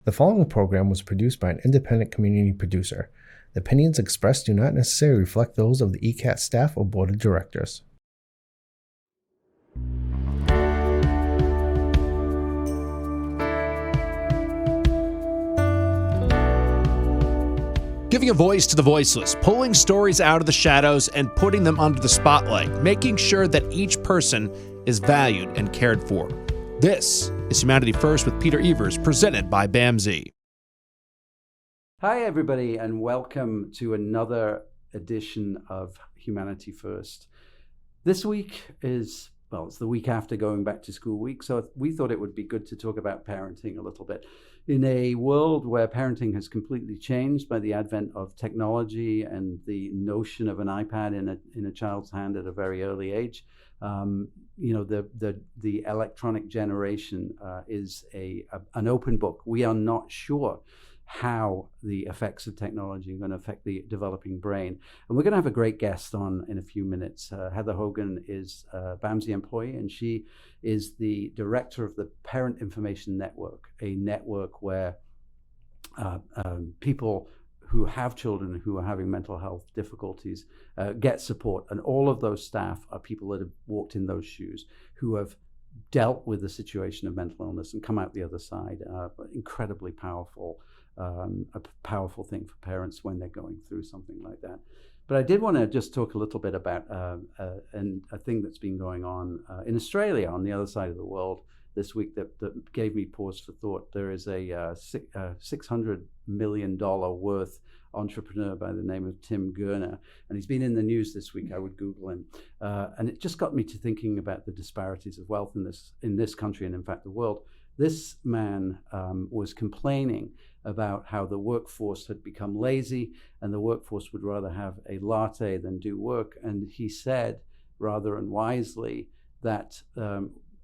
The following program was produced by an independent community producer. The opinions expressed do not necessarily reflect those of the ECAT staff or board of directors. Giving a voice to the voiceless, pulling stories out of the shadows and putting them under the spotlight, making sure that each person is valued and cared for. This is Humanity First with Peter Evers, presented by BAMSI. Hi, everybody, and welcome to another edition of Humanity First. This week is, it's the week after going back to school week, so we thought it would be good to talk about parenting a little bit. In a world where parenting has completely changed by the advent of technology and the notion of an iPad in a child's hand at a very early age, the electronic generation is an open book. We are not sure how the effects of technology are going to affect the developing brain. And we're going to have a great guest on in a few minutes. Heather Hogan is a BAMSI employee, and she is the director of the Parent Information Network, a network where people who have children who are having mental health difficulties get support. And all of those staff are people that have walked in those shoes, who have dealt with the situation of mental illness and come out the other side. Incredibly powerful. A powerful thing for parents when they're going through something like that. But I did want to just talk a little bit about a thing that's been going on in Australia on the other side of the world this week that gave me pause for thought. There is a $600 million worth entrepreneur by the name of Tim Gurner, and he's been in the news this week. I would Google him. And it just got me to thinking about the disparities of wealth in this country and in fact the world. This man was complaining about how the workforce had become lazy and the workforce would rather have a latte than do work. And he said, rather unwisely, that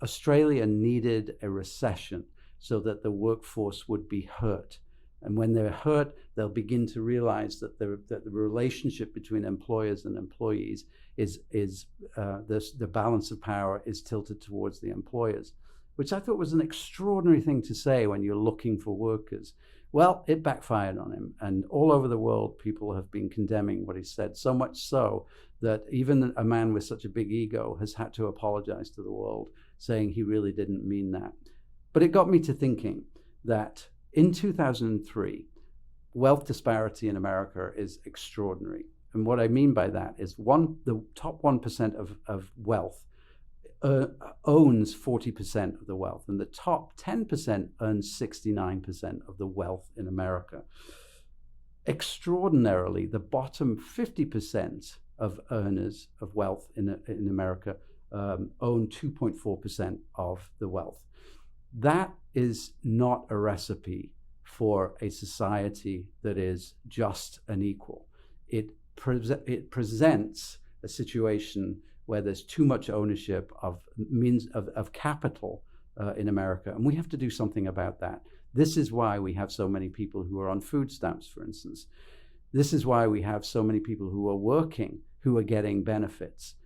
Australia needed a recession so that the workforce would be hurt. And when they're hurt, they'll begin to realize that the relationship between employers and employees is the balance of power is tilted towards the employers, which I thought was an extraordinary thing to say when you're looking for workers. Well, it backfired on him, and all over the world, people have been condemning what he said, so much so that even a man with such a big ego has had to apologize to the world, saying he really didn't mean that. But it got me to thinking that in 2003, wealth disparity in America is extraordinary. And what I mean by that is the top 1% of wealth owns 40% of the wealth, and the top 10% earns 69% of the wealth in America. Extraordinarily, the bottom 50% of earners of wealth in America own 2.4% of the wealth. That is not a recipe for a society that is just and equal. It presents a situation where there's too much ownership of means of capital in America, and we have to do something about that. This is why we have so many people who are on food stamps, for instance. This is why we have so many people who are working, who are getting benefits.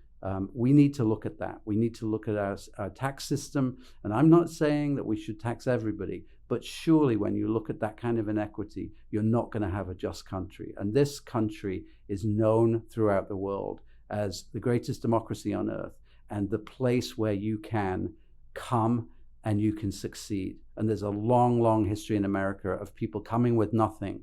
We need to look at that. We need to look at our tax system, and I'm not saying that we should tax everybody, but surely when you look at that kind of inequity, you're not going to have a just country. And this country is known throughout the world as the greatest democracy on earth and the place where you can come and you can succeed. And there's a long, long history in America of people coming with nothing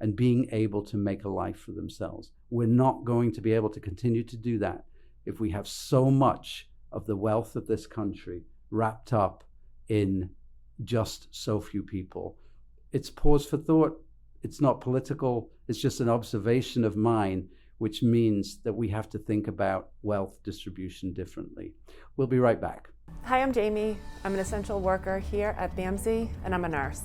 and being able to make a life for themselves. We're not going to be able to continue to do that if we have so much of the wealth of this country wrapped up in just so few people. It's pause for thought. It's not political. It's just an observation of mine, which means that we have to think about wealth distribution differently. We'll be right back. Hi, I'm Jamie. I'm an essential worker here at BAMSI, and I'm a nurse.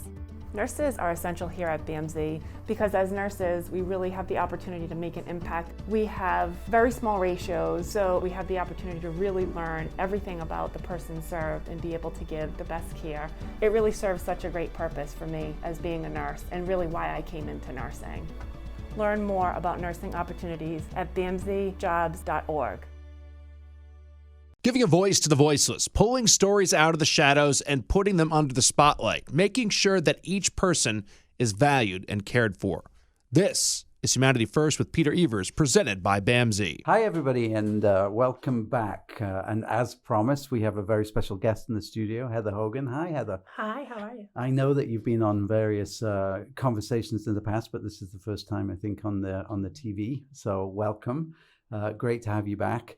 Nurses are essential here at BAMSI because as nurses, we really have the opportunity to make an impact. We have very small ratios, so we have the opportunity to really learn everything about the person served and be able to give the best care. It really serves such a great purpose for me as being a nurse and really why I came into nursing. Learn more about nursing opportunities at bamsijobs.org. Giving a voice to the voiceless, pulling stories out of the shadows and putting them under the spotlight, making sure that each person is valued and cared for. This is Humanity First with Peter Evers, presented by BAMSI. Hi, everybody, and welcome back. And as promised, we have a very special guest in the studio, Heather Hogan. Hi, Heather. Hi, how are you? I know that you've been on various conversations in the past, but this is the first time, I think, on the TV. So welcome. Great to have you back.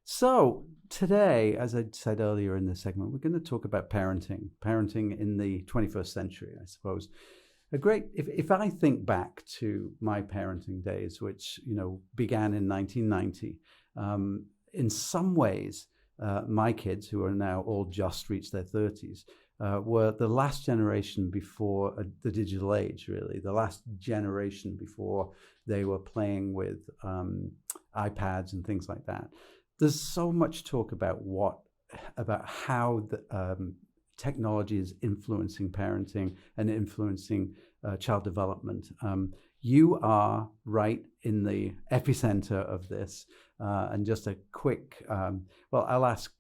So today, as I said earlier in this segment, we're going to talk about parenting in the 21st century, I suppose. If I think back to my parenting days, which began in 1990, in some ways, my kids, who are now all just reached their 30s, were the last generation before the digital age, really, the last generation before they were playing with iPads and things like that. There's so much talk about how the technology is influencing parenting and influencing child development. You are right in the epicenter of this. And just a quick, I'll ask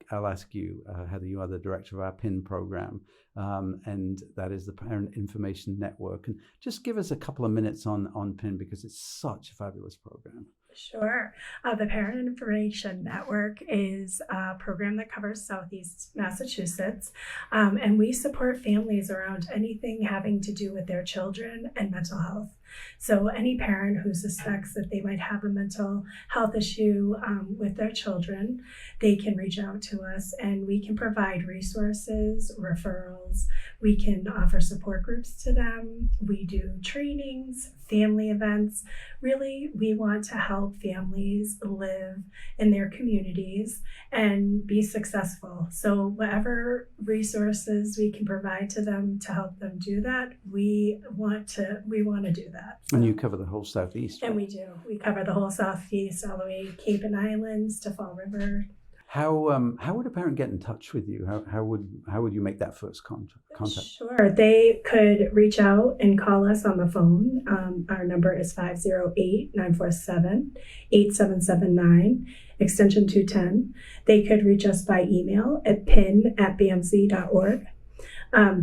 you, Heather. You are the director of our PIN program, and that is the Parent Information Network. And just give us a couple of minutes on PIN, because it's such a fabulous program. Sure. The Parent Information Network is a program that covers Southeast Massachusetts, and we support families around anything having to do with their children and mental health. So any parent who suspects that they might have a mental health issue with their children, they can reach out to us, and we can provide resources, referrals. We can offer support groups to them. We do trainings, family events. Really, we want to help families live in their communities and be successful. So whatever resources we can provide to them to help them do that, we want to do that. So, and you cover the whole Southeast, right? And we do. We cover the whole Southeast, all the way Cape and Islands to Fall River. How would a parent get in touch with you? How would you make that first contact? Sure. They could reach out and call us on the phone. Our number is 508-947-8779, extension 210. They could reach us by email at pin@bamsi.org.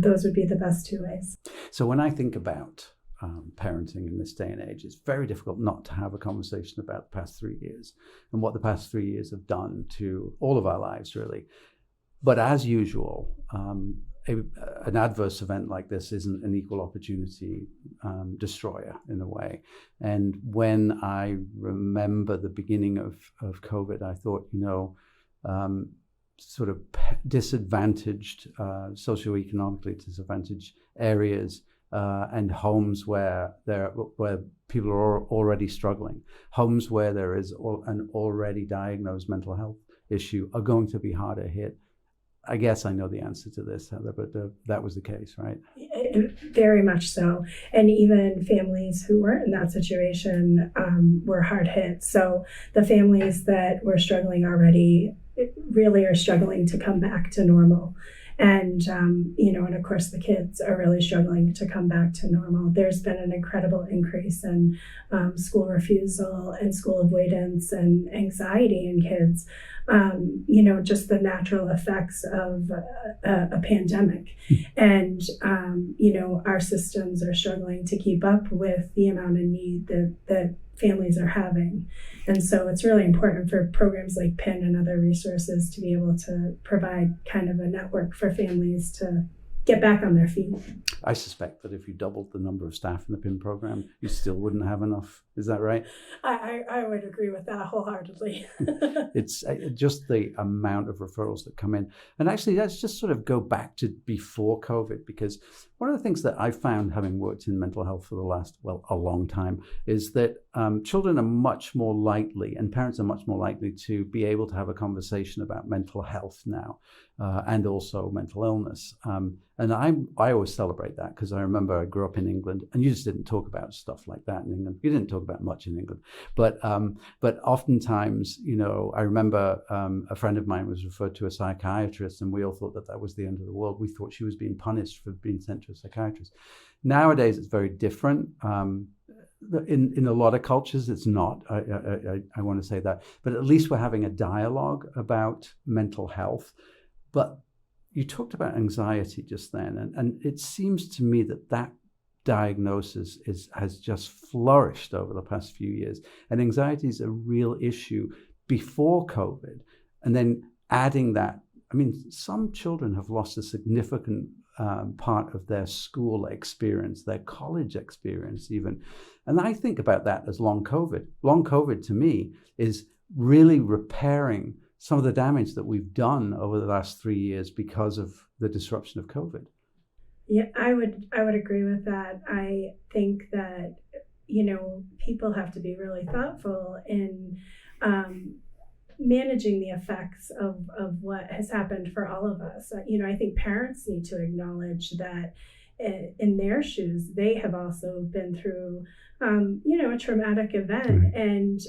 Those would be the best two ways. So when I think about parenting in this day and age, it's very difficult not to have a conversation about the past 3 years and what the past 3 years have done to all of our lives, really. But as usual, an adverse event like this isn't an equal opportunity destroyer in a way. And when I remember the beginning of COVID, I thought, sort of disadvantaged, socioeconomically disadvantaged areas, and homes where people are already struggling, homes where there is an already diagnosed mental health issue are going to be harder hit. I guess I know the answer to this, Heather, but that was the case, right? Very much so. And even families who weren't in that situation were hard hit. So the families that were struggling already really are struggling to come back to normal. And, and of course, the kids are really struggling to come back to normal. There's been an incredible increase in school refusal and school avoidance and anxiety in kids, just the natural effects of a pandemic. And, our systems are struggling to keep up with the amount of need that families are having. And so it's really important for programs like PIN and other resources to be able to provide kind of a network for families to get back on their feet. I suspect that if you doubled the number of staff in the PIN program, you still wouldn't have enough. Is that right? I would agree with that wholeheartedly. It's just the amount of referrals that come in. And actually, let's just sort of go back to before COVID, because one of the things that I found, having worked in mental health for the last, a long time, is that children are much more likely, and parents are much more likely to be able to have a conversation about mental health now, and also mental illness. And I always celebrate that, because I remember I grew up in England, and you just didn't talk about stuff like that in England. You didn't talk about much in England, but oftentimes, I remember a friend of mine was referred to a psychiatrist, and we all thought that was the end of the world. We thought she was being punished for being sent to a psychiatrist. Nowadays, it's very different. in a lot of cultures, it's not. I want to say that. But at least we're having a dialogue about mental health. But you talked about anxiety just then, and it seems to me that diagnosis has just flourished over the past few years. And anxiety is a real issue before COVID. And then adding that, I mean, some children have lost a significant part of their school experience, their college experience even. And I think about that as long COVID. Long COVID to me is really repairing some of the damage that we've done over the last 3 years because of the disruption of COVID. Yeah, I would agree with that. I think that, people have to be really thoughtful in managing the effects of what has happened for all of us. I think parents need to acknowledge that in their shoes, they have also been through, a traumatic event, and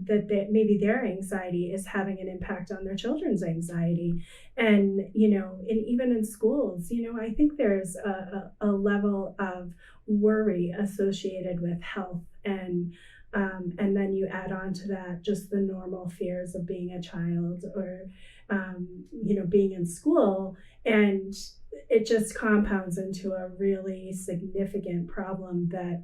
that maybe their anxiety is having an impact on their children's anxiety. And, and even in schools, I think there's a level of worry associated with health, and then you add on to that just the normal fears of being a child or, being in school, and it just compounds into a really significant problem that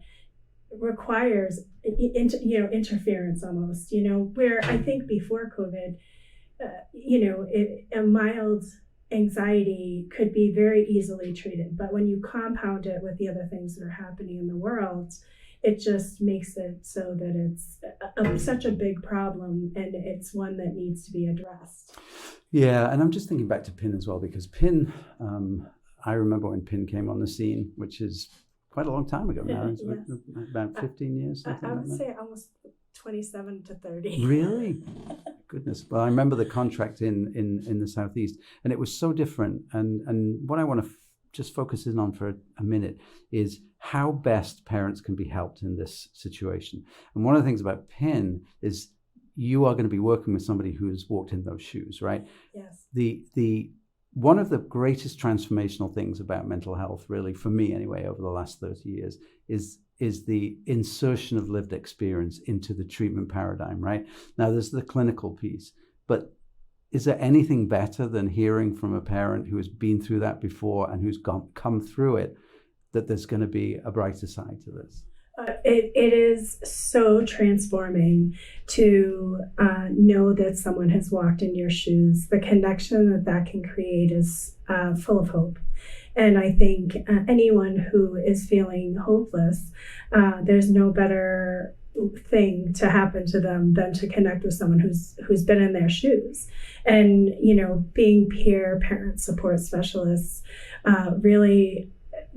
requires, interference almost, where I think before COVID, a mild anxiety could be very easily treated. But when you compound it with the other things that are happening in the world, it just makes it so that it's such a big problem, and it's one that needs to be addressed. Yeah, and I'm just thinking back to PIN as well, because PIN, I remember when PIN came on the scene, which is quite a long time ago now. It's about 15 years. I would say almost 27 to 30. Really? Goodness. Well, I remember the contract in the Southeast, and it was so different. And what I want to just focus in on for a minute is how best parents can be helped in this situation. And one of the things about PIN is you are going to be working with somebody who has walked in those shoes, right? Yes. The one of the greatest transformational things about mental health, really, for me anyway, over the last 30 years, is the insertion of lived experience into the treatment paradigm, right? Now, there's the clinical piece, but is there anything better than hearing from a parent who has been through that before and who's come through it, that there's going to be a brighter side to this? It is so transforming to know that someone has walked in your shoes. The connection that can create is full of hope. And I think anyone who is feeling hopeless, there's no better thing to happen to them than to connect with someone who's been in their shoes. And, being peer parent support specialists, really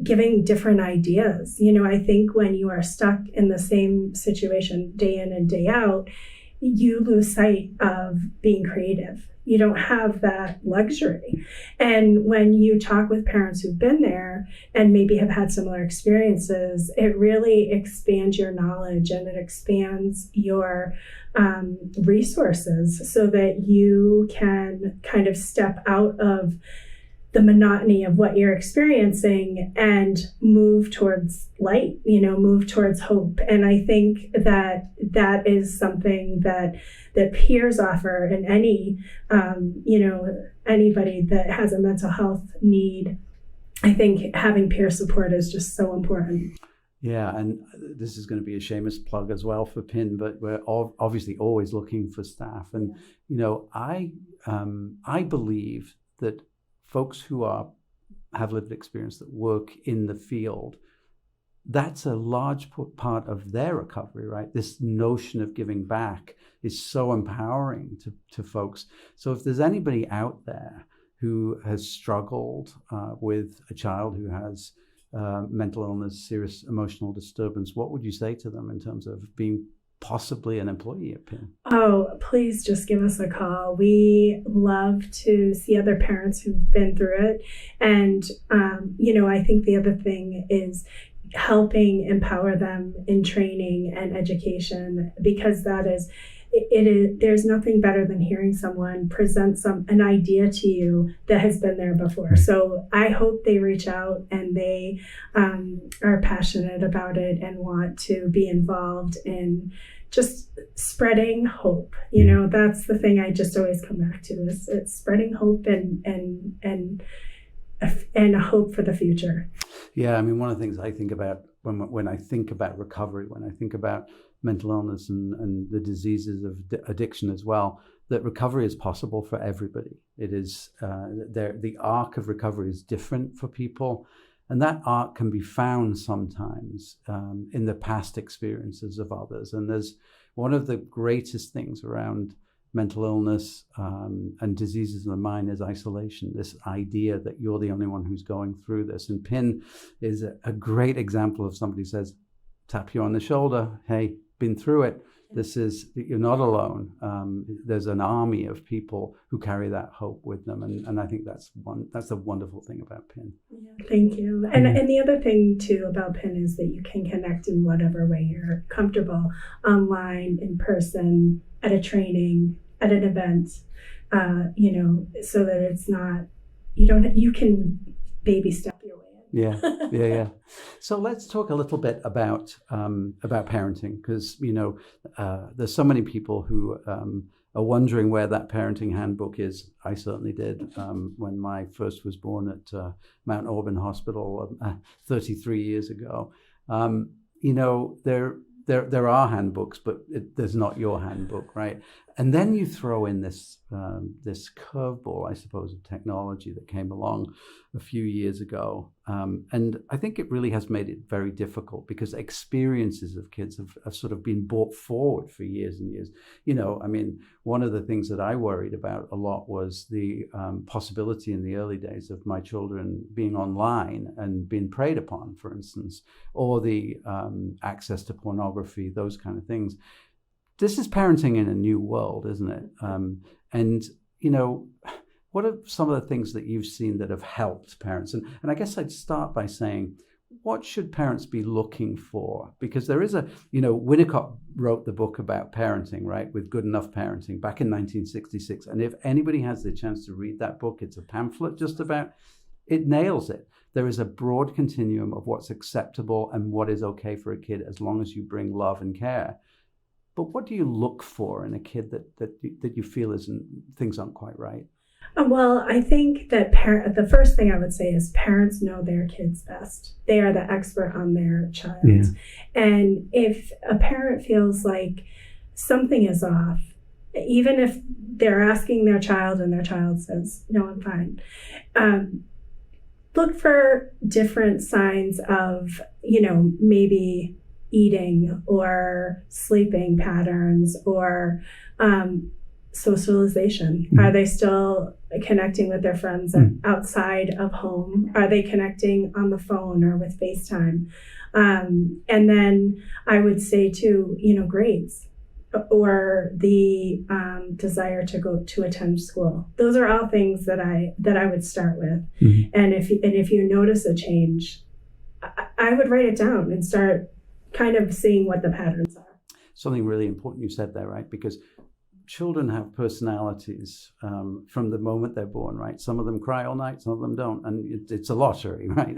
giving different ideas. I think when you are stuck in the same situation day in and day out, you lose sight of being creative. You don't have that luxury. And when you talk with parents who've been there and maybe have had similar experiences, it really expands your knowledge and it expands your resources so that you can kind of step out of the monotony of what you're experiencing and move towards light, move towards hope. And I think that is something that peers offer, and any, anybody that has a mental health need. I think having peer support is just so important. Yeah, and this is going to be a shameless plug as well for PIN, but we're obviously always looking for staff. And, I believe that folks who have lived experience that work in the field, that's a large part of their recovery, right? This notion of giving back is so empowering to folks. So if there's anybody out there who has struggled with a child who has mental illness, serious emotional disturbance, what would you say to them in terms of being possibly an employee at PIN? Oh, please just give us a call. We love to see other parents who've been through it. And, I think the other thing is helping empower them in training and education, because that is, there's nothing better than hearing someone present an idea to you that has been there before. So I hope they reach out and they are passionate about it and want to be involved in just spreading hope. That's the thing I just always come back to, is it's spreading hope and a hope for the future. Yeah, I mean, one of the things I think about when I think about recovery, when I think about mental illness and the diseases of addiction as well, that recovery is possible for everybody. It is the arc of recovery is different for people, and that arc can be found sometimes in the past experiences of others. And there's one of the greatest things around mental illness and diseases of the mind is isolation, this idea that you're the only one who's going through this. And PIN is a great example of somebody who says, tap you on the shoulder, hey, been through it. You're not alone. There's an army of people who carry that hope with them. And I think that's a wonderful thing about PIN. Yeah, thank you. And the other thing too about PIN is that you can connect in whatever way you're comfortable, online, in person, at a training, at an event, so that it's not, you can baby step your way in. Yeah. So let's talk a little bit about parenting, because, there's so many people who are wondering where that parenting handbook is. I certainly did when my first was born at Mount Auburn Hospital 33 years ago. There are handbooks, but there's not your handbook, right? And then you throw in this curveball, I suppose, of technology that came along a few years ago. And I think it really has made it very difficult, because experiences of kids have sort of been brought forward for years and years. One of the things that I worried about a lot was the possibility in the early days of my children being online and being preyed upon, for instance, or the access to pornography, those kind of things. This is parenting in a new world, isn't it? What are some of the things that you've seen that have helped parents? And I guess I'd start by saying, what should parents be looking for? Because there is Winnicott wrote the book about parenting, right, with Good Enough Parenting back in 1966. And if anybody has the chance to read that book, it's a pamphlet just about, it nails it. There is a broad continuum of what's acceptable and what is okay for a kid as long as you bring love and care. But what do you look for in a kid that you feel things aren't quite right? Well, I think that the first thing I would say is parents know their kids best. They are the expert on their child. Yeah. And if a parent feels like something is off, even if they're asking their child and their child says, no, I'm fine, look for different signs of, maybe eating or sleeping patterns or socialization. Mm-hmm. Are they still connecting with their friends outside of home? Are they connecting on the phone or with FaceTime? And then I would say too, grades or the desire to attend school. Those are all things that I would start with. Mm-hmm. And if you notice a change, I would write it down and start kind of seeing what the patterns are. Something really important you said there, right? Because children have personalities from the moment they're born, right? Some of them cry all night, some of them don't, and it's a lottery, right?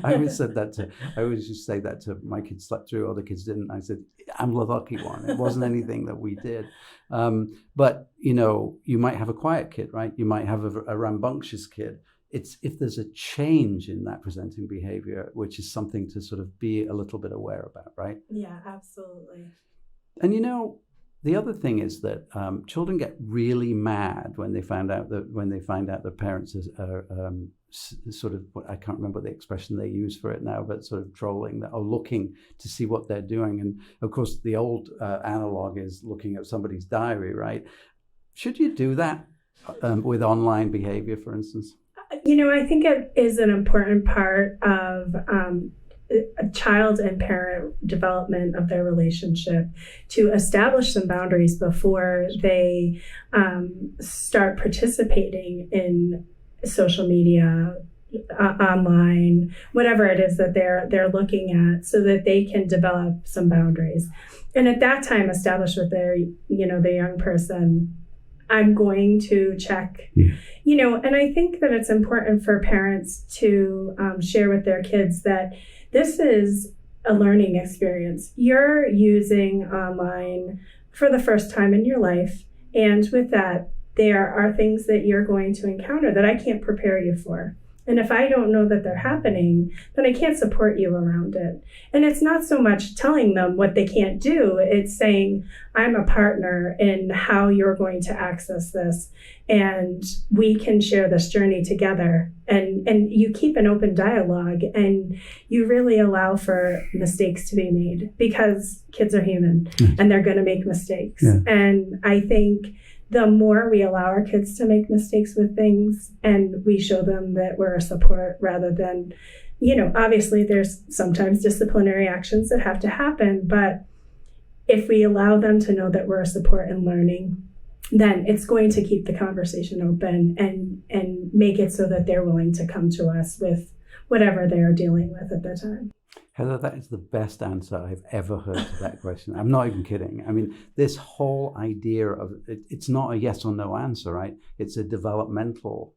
I always used to say that to my kids slept through, other kids didn't. I said, I'm the lucky one. It wasn't anything that we did. But you might have a quiet kid, right? You might have a rambunctious kid. It's if there's a change in that presenting behavior, which is something to sort of be a little bit aware about, right? Yeah, absolutely. And the other thing is that children get really mad when they find out that parents are sort of, I can't remember the expression they use for it now, but sort of trolling or looking to see what they're doing. And of course, the old analog is looking at somebody's diary, right? Should you do that with online behavior, for instance? I think it is an important part of a child and parent development of their relationship to establish some boundaries before they start participating in social media, online, whatever it is that they're looking at, so that they can develop some boundaries. And at that time, establish with the young person, I'm going to check, and I think that it's important for parents to share with their kids that this is a learning experience. You're using online for the first time in your life. And with that, there are things that you're going to encounter that I can't prepare you for. And if I don't know that they're happening, then I can't support you around it. And it's not so much telling them what they can't do. It's saying, I'm a partner in how you're going to access this. And we can share this journey together. And you keep an open dialogue, and you really allow for mistakes to be made, because kids are human and they're going to make mistakes. Yeah. And I think the more we allow our kids to make mistakes with things, and we show them that we're a support rather than, obviously there's sometimes disciplinary actions that have to happen, but if we allow them to know that we're a support in learning, then it's going to keep the conversation open and make it so that they're willing to come to us with whatever they are dealing with at the time. Heather, that is the best answer I've ever heard to that question. I'm not even kidding. I mean, this whole idea of it's not a yes or no answer, right? It's a developmental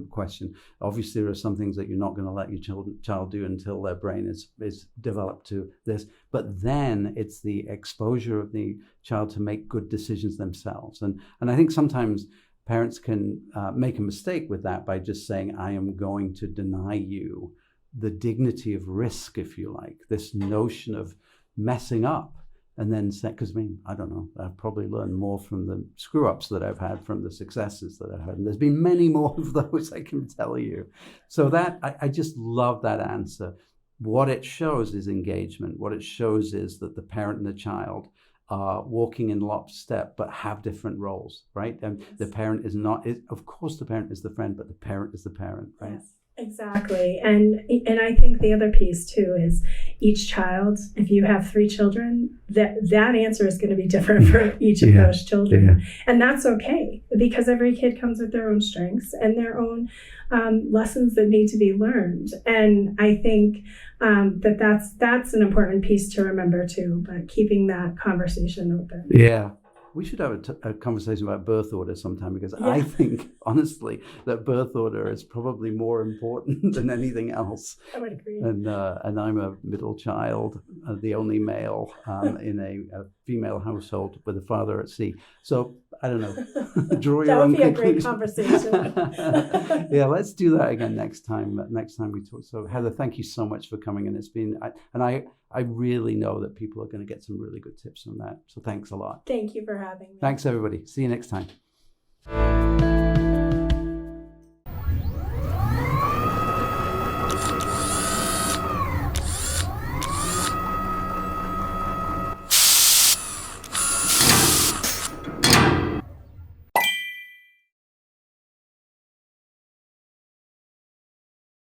question. Obviously, there are some things that you're not going to let your child do until their brain is developed to this. But then it's the exposure of the child to make good decisions themselves. And I think sometimes parents can make a mistake with that by just saying, I am going to deny you the dignity of risk, if you like, this notion of messing up. And then say, because I don't know, I've probably learned more from the screw ups that I've had from the successes that I've had. And there's been many more of those, I can tell you. So that, I just love that answer. What it shows is engagement. What it shows is that the parent and the child are walking in lockstep, but have different roles, right? And the parent is not, of course the parent is the friend, but the parent is the parent, right? Yes. Exactly. And I think the other piece too is each child, if you have 3 children, that answer is going to be different for each of those children. Yeah. And that's okay, because every kid comes with their own strengths and their own lessons that need to be learned. And I think that's an important piece to remember too, but keeping that conversation open. Yeah. We should have a conversation about birth order sometime, because I think, honestly, that birth order is probably more important than anything else. I would agree. And I'm a middle child, the only male in a female household with a father at sea. So, I don't know. Draw your own conclusion. That would be a great conversation. Yeah, let's do that again next time we talk. So, Heather, thank you so much for coming. And it's been, I really know that people are going to get some really good tips from that. So thanks a lot. Thank you for having me. Thanks, everybody. See you next time.